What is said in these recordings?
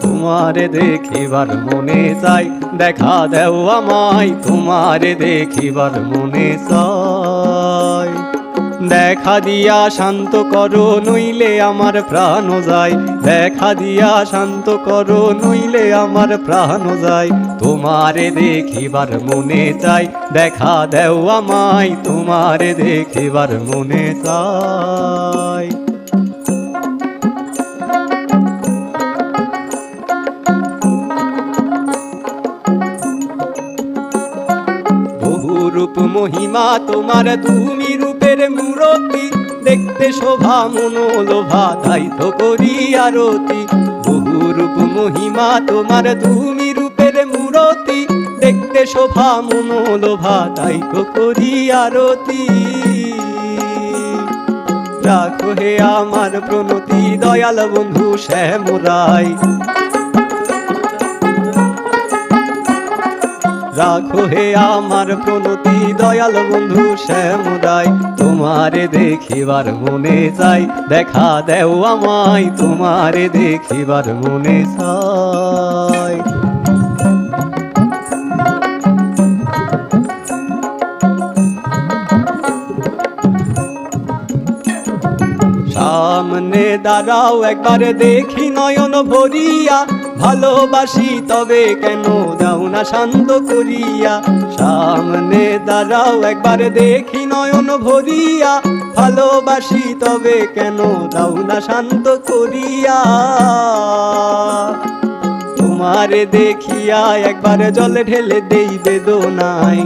তোমারে দেখিবার মনে চাই, দেখা দেও আমায়, তোমারে দেখিবার মনে চাই। দেখা দিয়া শান্ত করো নইলে আমার প্রাণ যায়, দেখা দিয়া শান্ত করো নইলে আমার প্রাণ যায়। তোমারে দেখিবার মনে চাই, দেখা দেও আমায়, তোমারে দেখিবার মনে চাই। রূপ মহিমা তোমার, তুমি রূপের মূরতি, দেখতে শোভা মনোলোভা, তাই তো করি আরতি। বহু রূপ মহিমা তোমার, তুমি রূপের মূরতি, দেখতে শোভা মনোলোভা, তাই তো করি আরতি। রাখো হে আমার প্রণতি দয়াল বন্ধু শ্যামরায়, রাখো হে আমার প্রণতি দয়াল বন্ধু শ্যামরায়। তোমারে দেখিবার মনে চাই, দেখা দেও আমায়, তোমারে দেখিবার মনে চাই। সামনে দাঁড়াও একবার দেখি নয়ন ভরিয়া, ভালোবাসি তবে কেন দাও না শান্ত করিয়া। সামনে দাঁড়াও একবার দেখি নয়ন ভরিয়া, ভালোবাসি তবে কেন দাও না শান্ত করিয়া। তোমারে দেখিয়া একবার জলে ঢেলে দেই বেদনায়,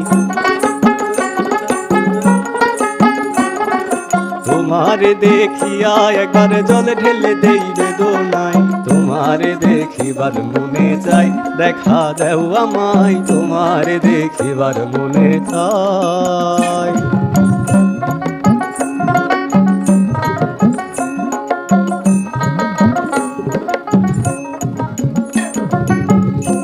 তোমারে দেখিয়া একবার জলে ঢেলে দেই বেদনায়। তোমারে দেখিবার মনে চাই, দেখা দেও আমায়, তোমারে দেখিবার মনে চাই।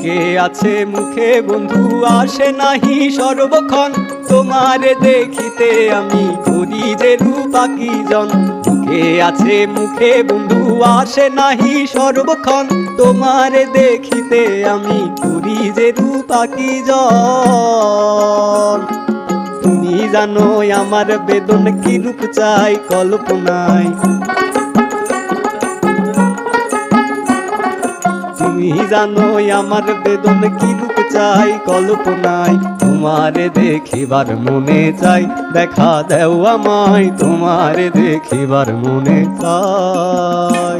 কে আছে মুখে বন্ধু আসে নাহি সর্বক্ষণ, তোমারে দেখিতে আমি করি যে রূপাকি জন। কে আছে মুখে বন্ধু আসে নাহি সর্বক্ষণ, তোমারে দেখিতে আমি করি যে রূপাকি জন। তুমি জানো আমার বেদন কি রূপ চাই কল্পনায়, তুমি জানো আমার বেদন কি রূপ চাই কল্পনায়। তোমারে দেখিবার মনে চাই, দেখা দেও আমায়, তোমারে দেখিবার মনে চাই।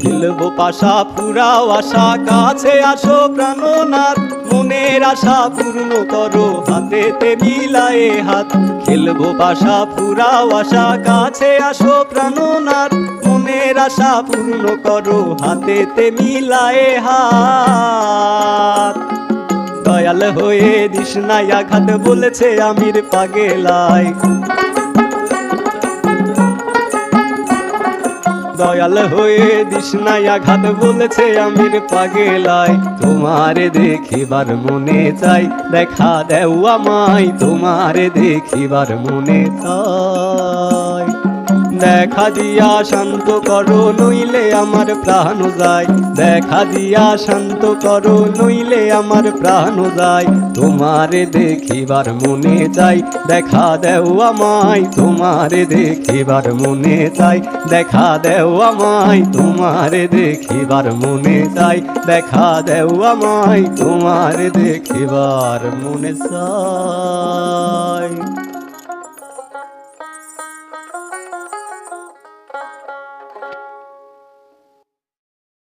খেলবো পাশা ফুরাও আশা, কাছে আসো প্রাণনাথ, মনের আশা পূর্ণ করো হাতেতে মিলায়ে হাত। খেলবো পাশা ফুরাও আশা, কাছে আসো প্রাণনাথ, মনের আশা পূর্ণ করো হাতেতে মিলায়ে হাত। দয়াল হয়ে দিস নাই আঘাত বলেছে আমির পাগেলায়, দয়াল হয়ে দিস নাই আঘাত বলেছে আমির পাগেলায়। তোমারে দেখিবার মনে চাই, দেখা দেও আমায়, তোমারে দেখিবার মনে চাই। দেখা দিয়া শান্ত করো নইলে আমার প্রাণ যায়, দেখা দিয়া শান্ত করো নইলে আমার প্রাণ যায়। তোমারে দেখিবার মনে চাই, দেখা দেও আমায়, তোমারে দেখিবার মনে চাই। দেখা দেও আমায়, তোমারে দেখিবার মনে চাই। দেখা দেও আমায়, তোমারে দেখিবার মনে চাই।